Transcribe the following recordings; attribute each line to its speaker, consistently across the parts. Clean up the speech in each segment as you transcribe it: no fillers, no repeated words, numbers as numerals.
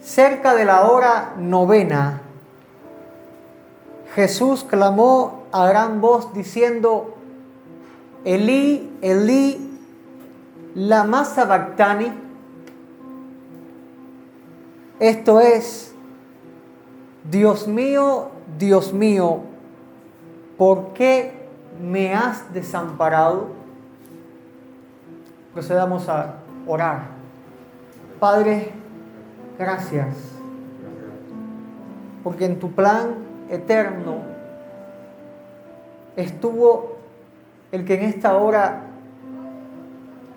Speaker 1: Cerca de la hora 9, Jesús clamó a gran voz diciendo: Elí, Elí, lama sabactani. Esto es: Dios mío, ¿por qué me has desamparado? Procedamos a orar. Padre, gracias, porque en tu plan eterno estuvo el que en esta hora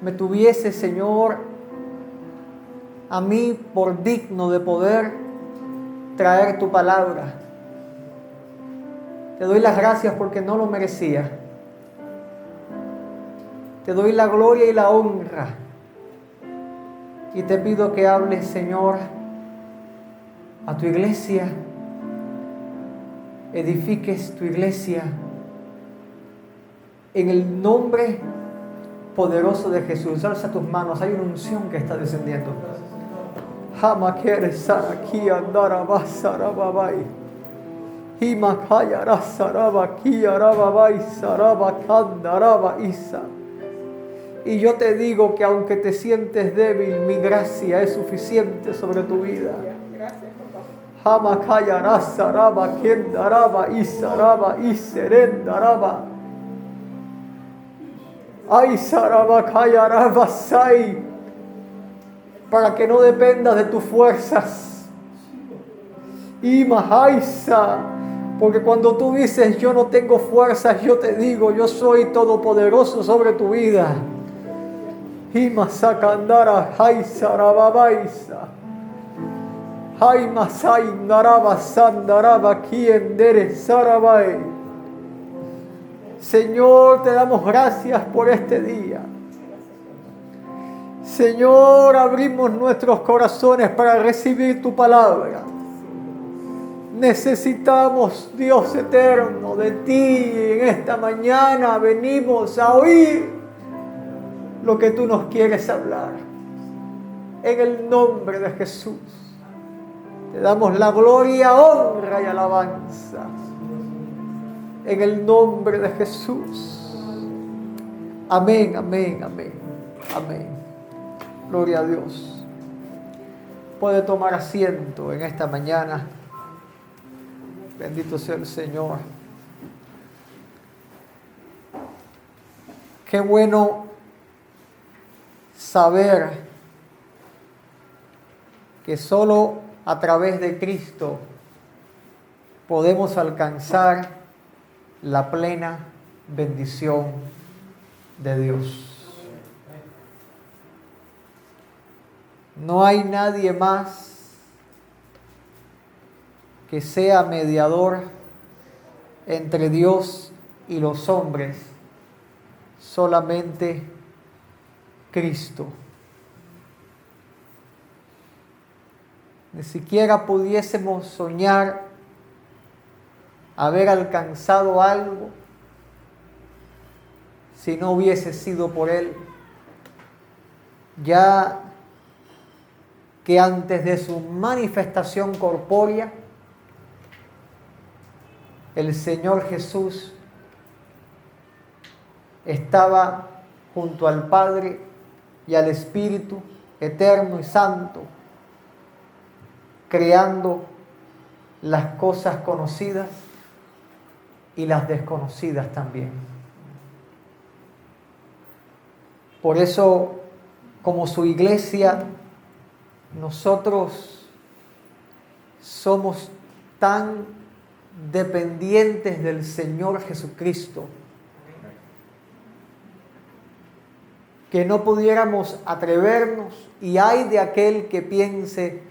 Speaker 1: me tuviese, Señor, a mí por digno de poder traer tu palabra. Te doy las gracias porque no lo merecía. Te doy la gloria y la honra. Y te pido que hables, Señor, a tu iglesia. Edifiques tu iglesia en el nombre poderoso de Jesús. Alza tus manos, hay una unción que está descendiendo. Y yo te digo que aunque te sientes débil, mi gracia es suficiente sobre tu vida. Para que no dependas de tus fuerzas. Porque cuando tú dices yo no tengo fuerzas, yo te digo yo soy todopoderoso sobre tu vida. Señor, te damos gracias por este día. Señor, abrimos nuestros corazones para recibir tu palabra. Necesitamos, Dios eterno, de ti. En esta mañana venimos a oír lo que tú nos quieres hablar. En el nombre de Jesús, te damos la gloria, honra y alabanza. En el nombre de Jesús. Amén, amén, amén, amén. Gloria a Dios. Puede tomar asiento en esta mañana. Bendito sea el Señor. Qué bueno saber que solo a través de Cristo podemos alcanzar la plena bendición de Dios. No hay nadie más que sea mediador entre Dios y los hombres, solamente Cristo. Ni siquiera pudiésemos soñar haber alcanzado algo si no hubiese sido por Él. Ya que antes de su manifestación corpórea, el Señor Jesús estaba junto al Padre y al Espíritu eterno y santo, creando las cosas conocidas y las desconocidas también. Por eso, como su iglesia, nosotros somos tan dependientes del Señor Jesucristo que no pudiéramos atrevernos, y hay de aquel que piense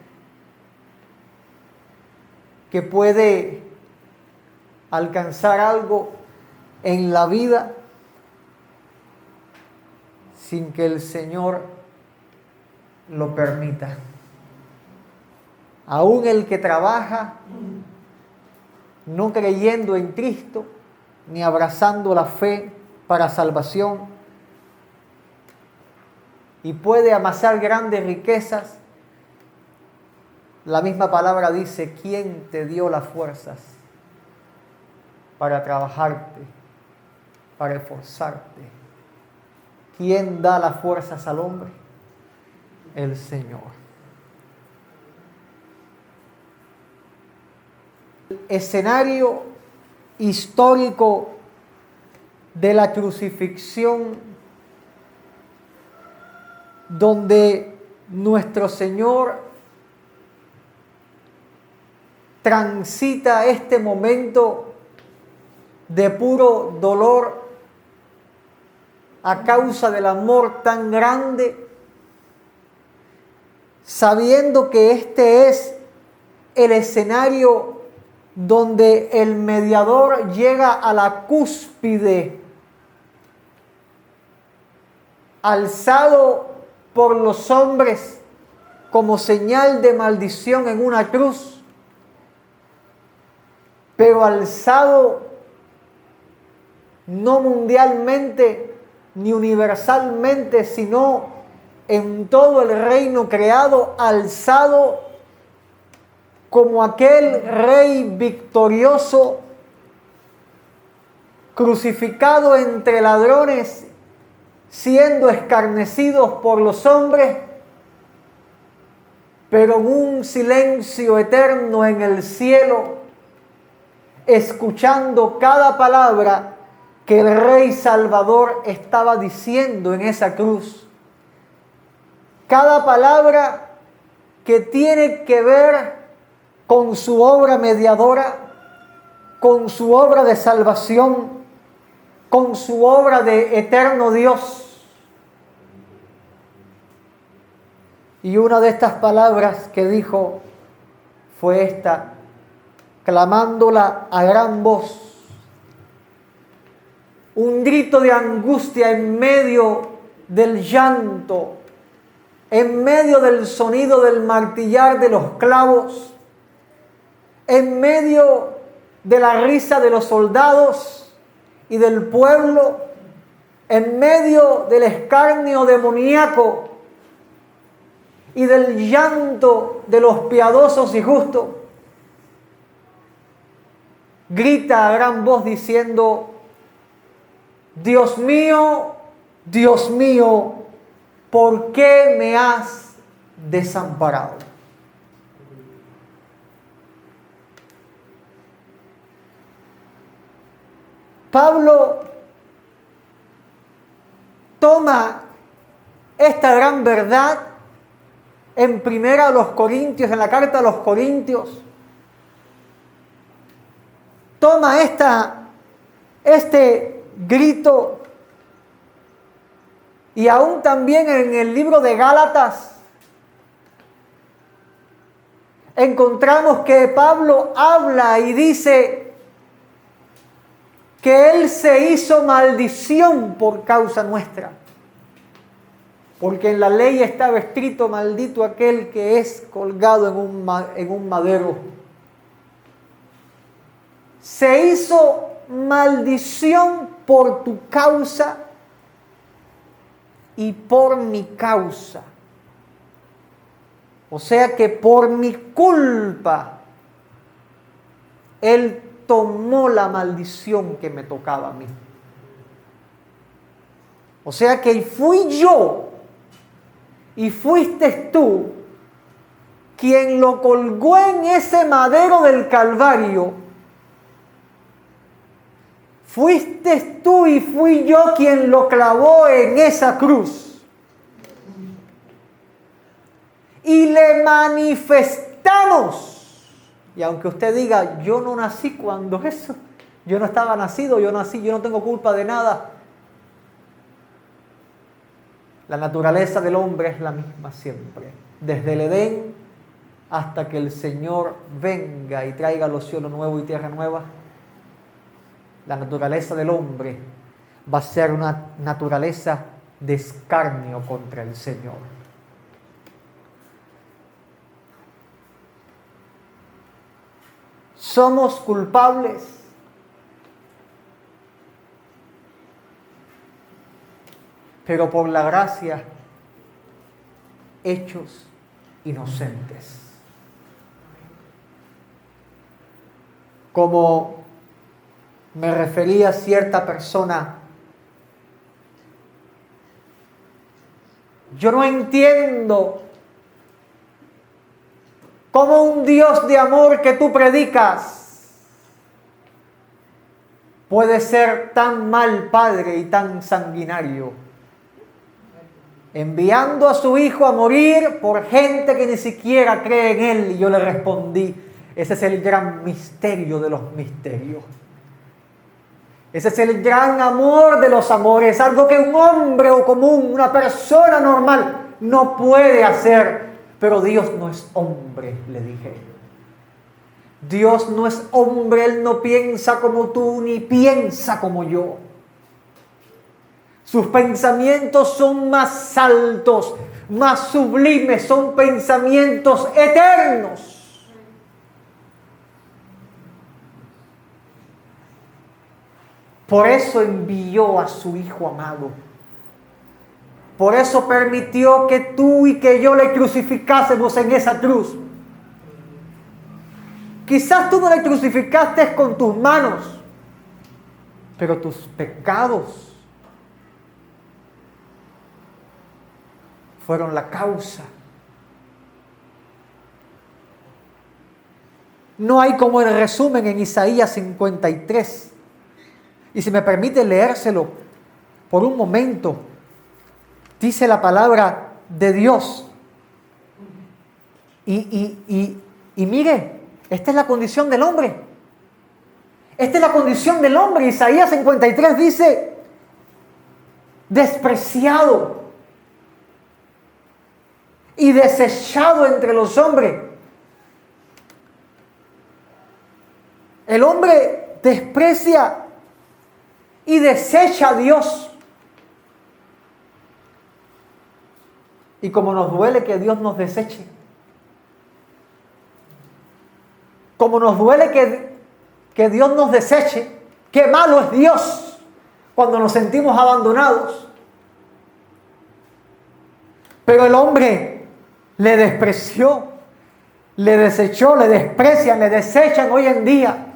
Speaker 1: que puede alcanzar algo en la vida sin que el Señor lo permita. Aún el que trabaja no creyendo en Cristo ni abrazando la fe para salvación y puede amasar grandes riquezas, La misma palabra dice, ¿quién te dio las fuerzas para trabajarte, para esforzarte? ¿Quién da las fuerzas al hombre? El Señor. El escenario histórico de la crucifixión, donde nuestro Señor transita este momento de puro dolor a causa del amor tan grande, sabiendo que este es el escenario donde el mediador llega a la cúspide, alzado por los hombres como señal de maldición en una cruz, pero alzado no mundialmente ni universalmente, sino en todo el reino creado, alzado como aquel rey victorioso, crucificado entre ladrones, siendo escarnecidos por los hombres, pero en un silencio eterno en el cielo, escuchando cada palabra que el Rey Salvador estaba diciendo en esa cruz. Cada palabra que tiene que ver con su obra mediadora, con su obra de salvación, con su obra de eterno Dios. Y una de estas palabras que dijo fue esta, clamándola a gran voz, un grito de angustia en medio del llanto, en medio del sonido del martillar de los clavos, en medio de la risa de los soldados y del pueblo, en medio del escarnio demoníaco y del llanto de los piadosos y justos, grita a gran voz diciendo, Dios mío, ¿por qué me has desamparado? Pablo toma esta gran verdad en primera a los Corintios, en la carta a los Corintios. Toma este grito y aún también en el libro de Gálatas encontramos que Pablo habla y dice que Él se hizo maldición por causa nuestra. Porque en la ley estaba escrito, maldito aquel que es colgado en un madero. Se hizo maldición por tu causa y por mi causa. O sea que por mi culpa, Él tomó la maldición que me tocaba a mí. O sea que fui yo y fuiste tú quien lo colgó en ese madero del Calvario. Fuiste tú y fui yo quien lo clavó en esa cruz. Y le manifestamos. Y aunque usted diga, yo no nací cuando eso, yo no estaba nacido, yo nací, yo no tengo culpa de nada. La naturaleza del hombre es la misma siempre. Desde el Edén hasta que el Señor venga y traiga los cielos nuevos y tierra nueva. La naturaleza del hombre va a ser una naturaleza de escarnio contra el Señor. Somos culpables, pero por la gracia, hechos inocentes. como me refería a cierta persona. Yo no entiendo cómo un Dios de amor que tú predicas puede ser tan mal padre y tan sanguinario, enviando a su hijo a morir por gente que ni siquiera cree en él. Y yo le respondí, ese es el gran misterio de los misterios. Ese es el gran amor de los amores, algo que un hombre o común, una persona normal no puede hacer. Pero Dios no es hombre, le dije. Dios no es hombre, Él no piensa como tú ni piensa como yo. Sus pensamientos son más altos, más sublimes, son pensamientos eternos. Por eso envió a su Hijo amado. Por eso permitió que tú y que yo le crucificásemos en esa cruz. Quizás tú no le crucificaste con tus manos, pero tus pecados fueron la causa. No hay como el resumen en Isaías 53. Y si me permite leérselo por un momento, dice la palabra de Dios. Y mire, esta es la condición del hombre. Esta es la condición del hombre. Isaías 53 dice, despreciado y desechado entre los hombres. El hombre desprecia y desecha a Dios. Y como nos duele que Dios nos deseche, como nos duele que Dios nos deseche, qué malo es Dios cuando nos sentimos abandonados. Pero el hombre le despreció, le desechó, le desprecian, le desechan hoy en día.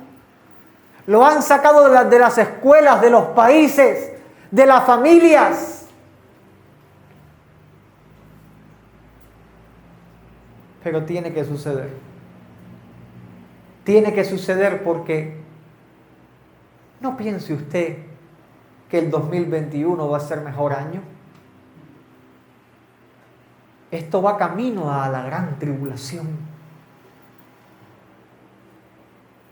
Speaker 1: Lo han sacado de las escuelas, de los países, de las familias. Pero tiene que suceder. Tiene que suceder porque no piense usted que el 2021 va a ser mejor año. Esto va camino a la gran tribulación.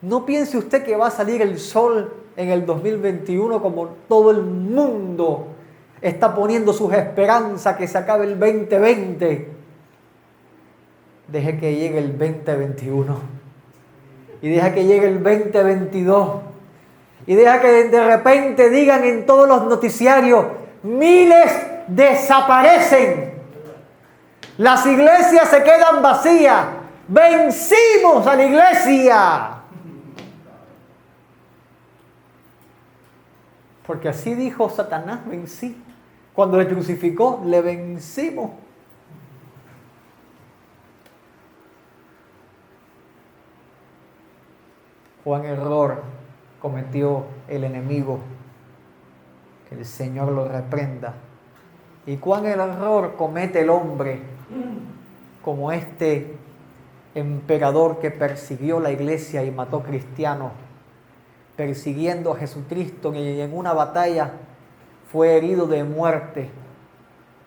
Speaker 1: No piense usted que va a salir el sol en el 2021 como todo el mundo está poniendo sus esperanzas que se acabe el 2020. Deje que llegue el 2021 y deja que llegue el 2022 y deja que de repente digan en todos los noticiarios, miles desaparecen, las iglesias se quedan vacías, vencimos a la iglesia. Porque así dijo Satanás, vencí. Cuando le crucificó, le vencimos. Cuán error cometió el enemigo, que el Señor lo reprenda. Y cuán error comete el hombre, como este emperador que persiguió la iglesia y mató cristianos, persiguiendo a Jesucristo, y en una batalla fue herido de muerte,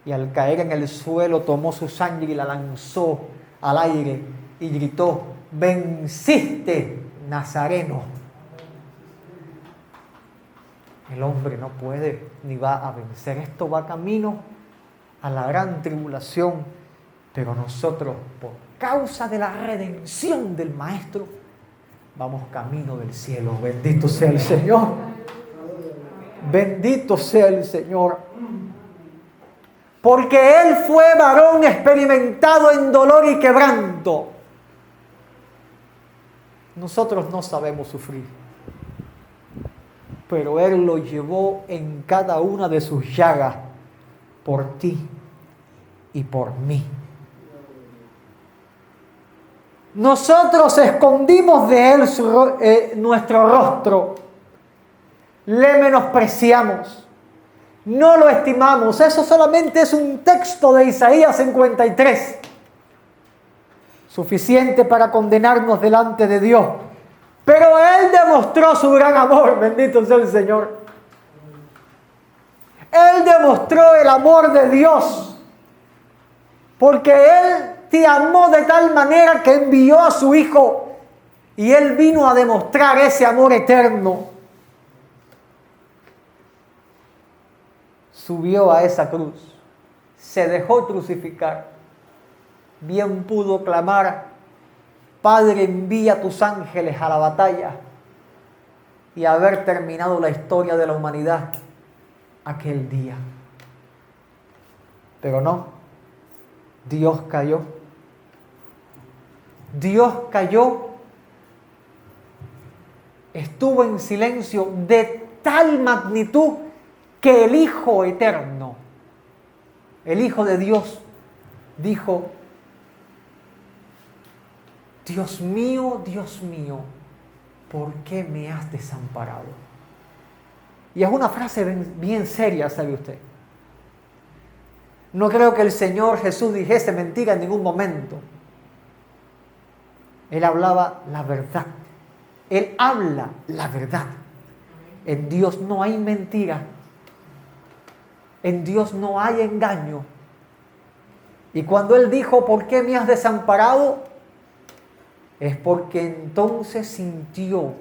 Speaker 1: y al caer en el suelo tomó su sangre y la lanzó al aire y gritó, venciste, Nazareno. El hombre no puede ni va a vencer. Esto va camino a la gran tribulación, pero nosotros, por causa de la redención del Maestro, vamos camino del cielo. Bendito sea el Señor. Bendito sea el Señor. Porque Él fue varón experimentado en dolor y quebranto. Nosotros no sabemos sufrir, pero Él lo llevó en cada una de sus llagas por ti y por mí. nosotros escondimos de Él nuestro rostro, le menospreciamos, no lo estimamos. Eso solamente es un texto de Isaías 53, suficiente para condenarnos delante de Dios. Pero Él demostró su gran amor, bendito sea el Señor. Él demostró el amor de Dios, porque Él te amó de tal manera que envió a su Hijo, y Él vino a demostrar ese amor eterno. Subió a esa cruz, se dejó crucificar. Bien pudo clamar: Padre, envía tus ángeles a la batalla, y haber terminado la historia de la humanidad aquel día. Pero no, Dios cayó. Dios cayó, estuvo en silencio de tal magnitud que el Hijo Eterno, el Hijo de Dios, dijo: Dios mío, ¿por qué me has desamparado? Y es una frase bien seria, ¿sabe usted? No creo que el Señor Jesús dijese mentira en ningún momento. Él hablaba la verdad. Él habla la verdad. En Dios no hay mentira. En Dios no hay engaño. Y cuando Él dijo: ¿por qué me has desamparado?, es porque entonces sintió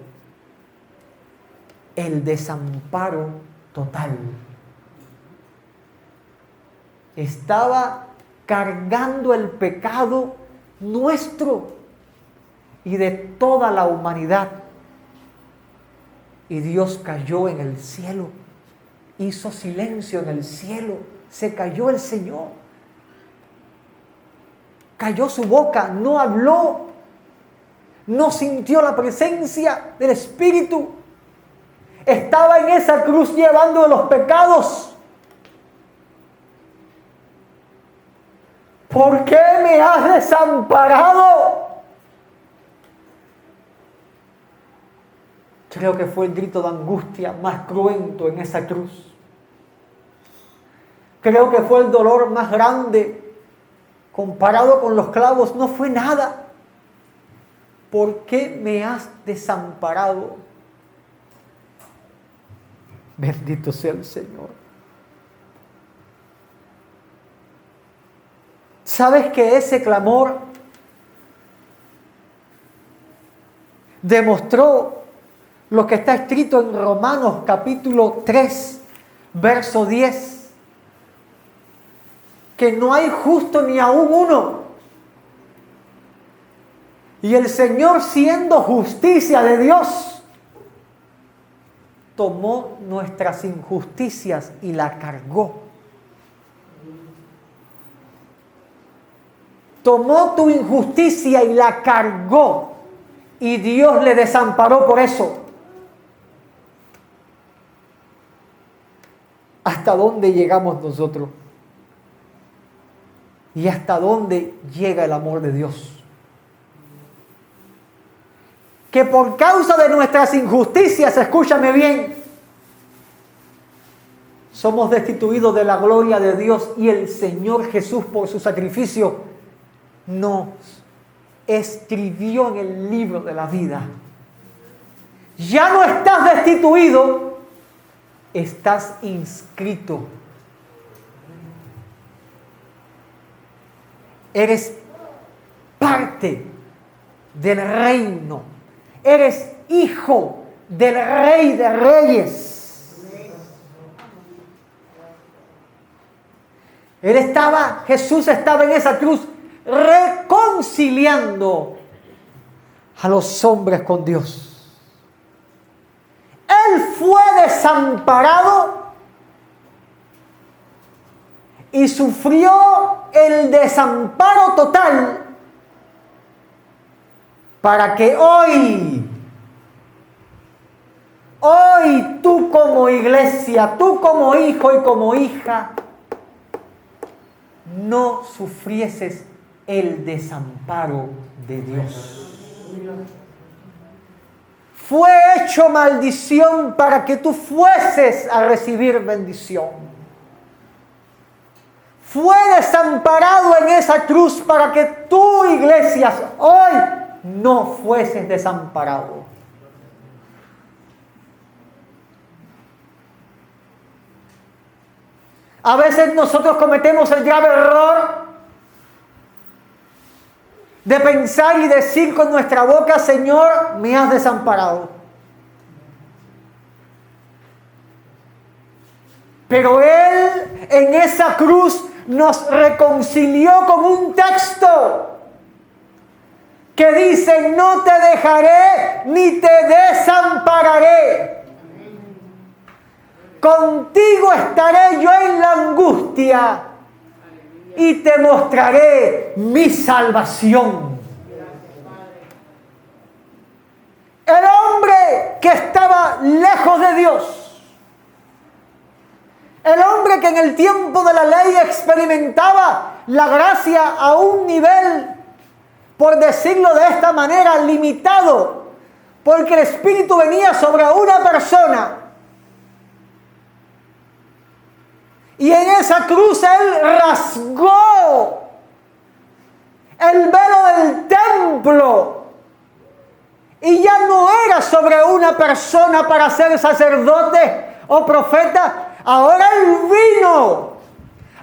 Speaker 1: el desamparo total. Estaba cargando el pecado nuestro y de toda la humanidad. Y Dios cayó en el cielo, hizo silencio en el cielo, se cayó el Señor. Cayó su boca, no habló, no sintió la presencia del Espíritu. Estaba en esa cruz llevando los pecados. ¿Por qué me has desamparado? Creo que fue el grito de angustia más cruento en esa cruz. Creo que fue el dolor más grande. Comparado con los clavos, no fue nada. ¿Por qué me has desamparado? Bendito sea el Señor. ¿Sabes que ese clamor demostró lo que está escrito en Romanos capítulo 3, verso 10? Que no hay justo ni aún uno. Y el Señor, siendo justicia de Dios, tomó nuestras injusticias y la cargó. Tomó tu injusticia y la cargó. Y Dios le desamparó por eso. ¿Hasta dónde llegamos nosotros? ¿Y hasta dónde llega el amor de Dios? Que por causa de nuestras injusticias, escúchame bien, somos destituidos de la gloria de Dios, y el Señor Jesús, por su sacrificio, nos escribió en el libro de la vida. Ya no estás destituido, estás inscrito. Eres parte del reino. Eres hijo del Rey de Reyes. Jesús estaba en esa cruz reconciliando a los hombres con Dios. Él fue desamparado y sufrió el desamparo total para que hoy tú como iglesia, tú como hijo y como hija, no sufrieses el desamparo de Dios. Fue hecho maldición para que tú fueses a recibir bendición. Fue desamparado en esa cruz para que tú, iglesias, hoy no fueses desamparado. A veces nosotros cometemos el grave error de pensar y decir con nuestra boca: Señor, me has desamparado. Pero Él en esa cruz nos reconcilió con un texto que dice: no te dejaré ni te desampararé. Contigo estaré yo en la angustia y te mostraré mi salvación. El hombre que estaba lejos de Dios, el hombre que en el tiempo de la ley experimentaba la gracia a un nivel, por decirlo de esta manera, limitado, porque el Espíritu venía sobre una persona. Y en esa cruz Él rasgó el velo del templo. Y ya no era sobre una persona para ser sacerdote o profeta. Ahora Él vino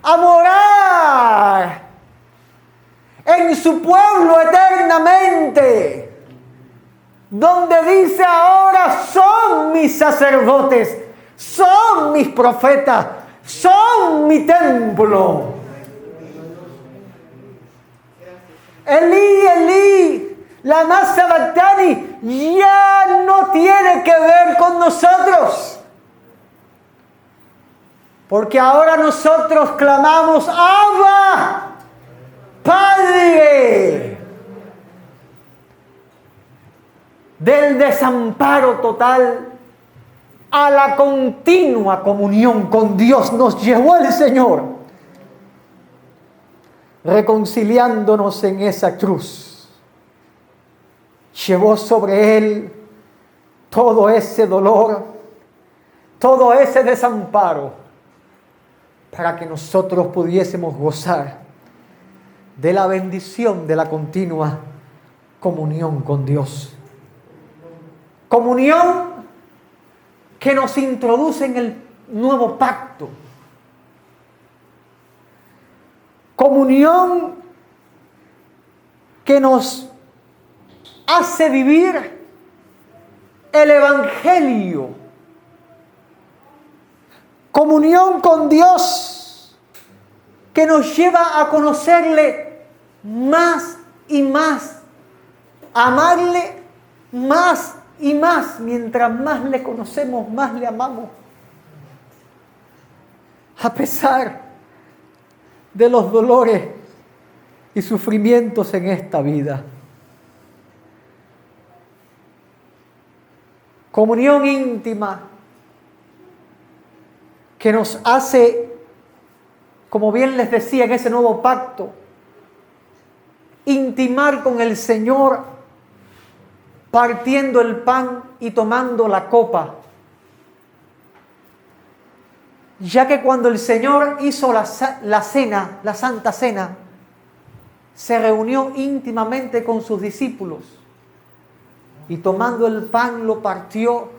Speaker 1: a morar en su pueblo eternamente. Donde dice: ahora son mis sacerdotes, son mis profetas, son mi templo. Elí, Elí, lama sabactani, ya no tiene que ver con nosotros. Porque ahora nosotros clamamos: Abba, Padre. Del desamparo total a la continua comunión con Dios nos llevó el Señor, reconciliándonos en esa cruz. Llevó sobre Él todo ese dolor, todo ese desamparo, para que nosotros pudiésemos gozar de la bendición de la continua comunión con Dios. Comunión que nos introduce en el nuevo pacto. Comunión que nos hace vivir el Evangelio. Comunión con Dios que nos lleva a conocerle más y más, amarle más y más. Mientras más le conocemos, más le amamos. A pesar de los dolores y sufrimientos en esta vida. Comunión íntima que nos hace, como bien les decía en ese nuevo pacto, intimar con el Señor, partiendo el pan y tomando la copa. Ya que cuando el Señor hizo la cena, la Santa Cena, se reunió íntimamente con sus discípulos y tomando el pan lo partió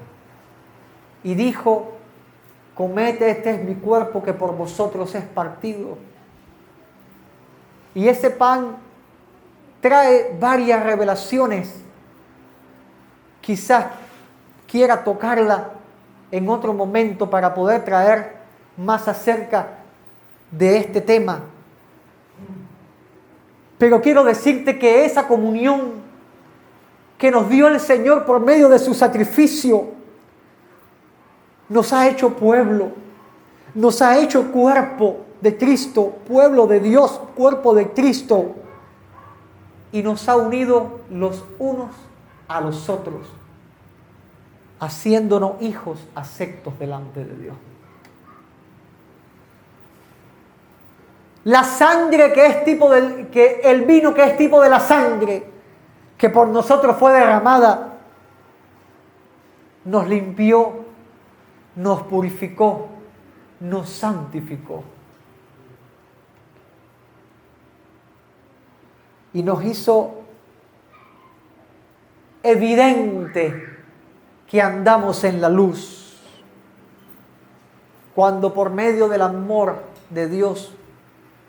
Speaker 1: y dijo: comed, este es mi cuerpo que por vosotros es partido. Y ese pan trae varias revelaciones. Quizás quiera tocarla en otro momento para poder traer más acerca de este tema. Pero quiero decirte que esa comunión que nos dio el Señor por medio de su sacrificio nos ha hecho pueblo, nos ha hecho cuerpo de Cristo, pueblo de Dios, cuerpo de Cristo, y nos ha unido los unos a los otros, haciéndonos hijos aceptos delante de Dios. La sangre que es tipo que el vino que es tipo de la sangre que por nosotros fue derramada, nos limpió, nos purificó, nos santificó. Y nos hizo evidente que andamos en la luz, cuando por medio del amor de Dios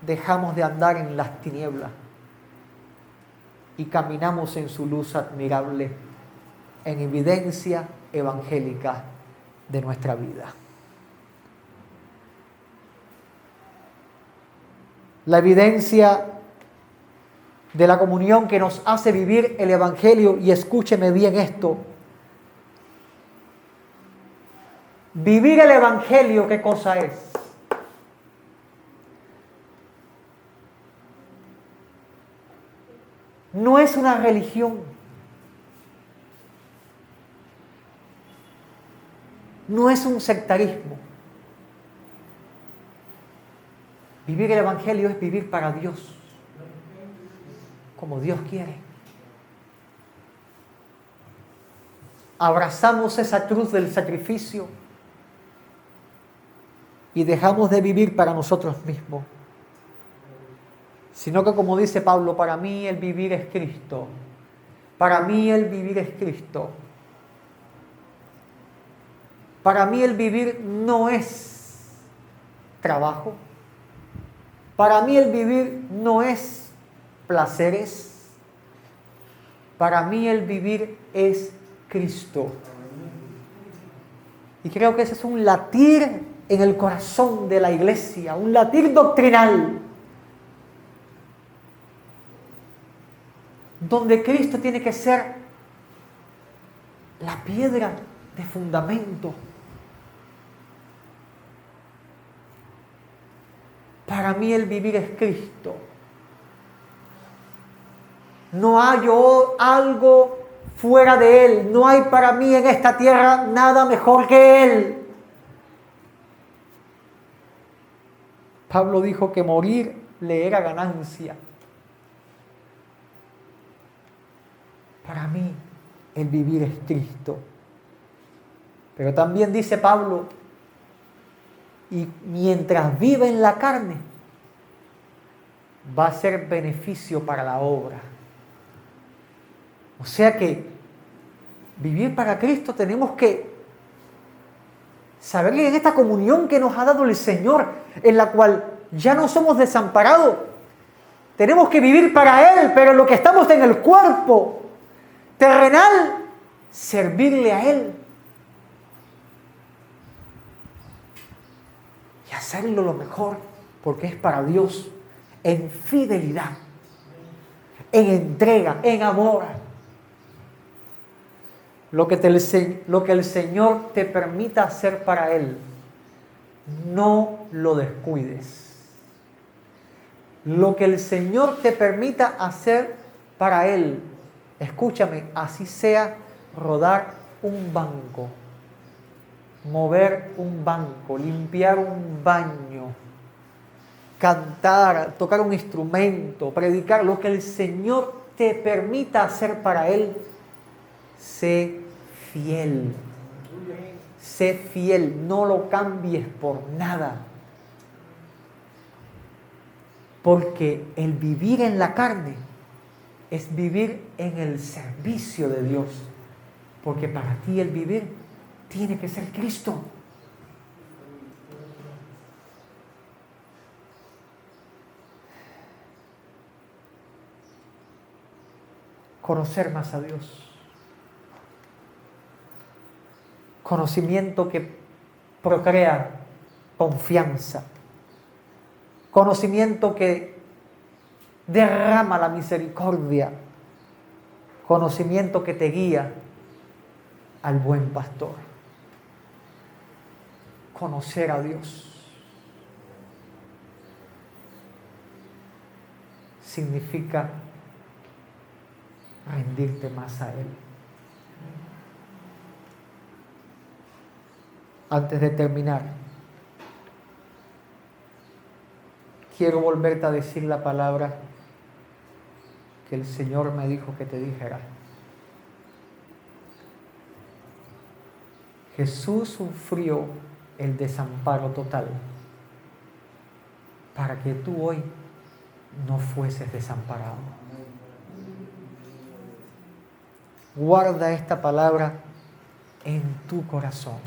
Speaker 1: dejamos de andar en las tinieblas y caminamos en su luz admirable, en evidencia evangélica de nuestra vida. La evidencia de la comunión que nos hace vivir el Evangelio, y escúcheme bien esto. Vivir el Evangelio, ¿qué cosa es? No es una religión. No es un sectarismo. Vivir el Evangelio es vivir para Dios, como Dios quiere. Abrazamos esa cruz del sacrificio y dejamos de vivir para nosotros mismos, sino que, como dice Pablo, para mí el vivir es Cristo. Para mí el vivir es Cristo. Para mí el vivir no es trabajo. Para mí el vivir no es placeres. Para mí el vivir es Cristo. Y creo que ese es un latir en el corazón de la iglesia, un latir doctrinal, donde Cristo tiene que ser la piedra de fundamento. Para mí el vivir es Cristo. No hay algo fuera de Él. No hay para mí en esta tierra nada mejor que Él. Pablo dijo que morir le era ganancia. Para mí el vivir es Cristo. Pero también dice Pablo, y mientras vive en la carne, va a ser beneficio para la obra. O sea que vivir para Cristo tenemos que saber que en esta comunión que nos ha dado el Señor, en la cual ya no somos desamparados, tenemos que vivir para Él, pero en lo que estamos en el cuerpo terrenal, servirle a Él. Y hacerlo lo mejor, porque es para Dios, en fidelidad, en entrega, en amor. Lo que el Señor te permita hacer para Él, no lo descuides. Lo que el Señor te permita hacer para Él, escúchame, así sea rodar un banco, mover un banco, limpiar un baño, cantar, tocar un instrumento, predicar, lo que el Señor te permita hacer para Él, sé fiel. Sé fiel, no lo cambies por nada. Porque el vivir en la carne es vivir en el servicio de Dios. Porque para ti el vivir tiene que ser Cristo. Conocer más a Dios. Conocimiento que procrea confianza. Conocimiento que derrama la misericordia. Conocimiento que te guía al buen pastor. Conocer a Dios significa rendirte más a Él. Antes de terminar, quiero volverte a decir la palabra que el Señor me dijo que te dijera. Jesús sufrió el desamparo total para que tú hoy no fueses desamparado. Guarda esta palabra en tu corazón.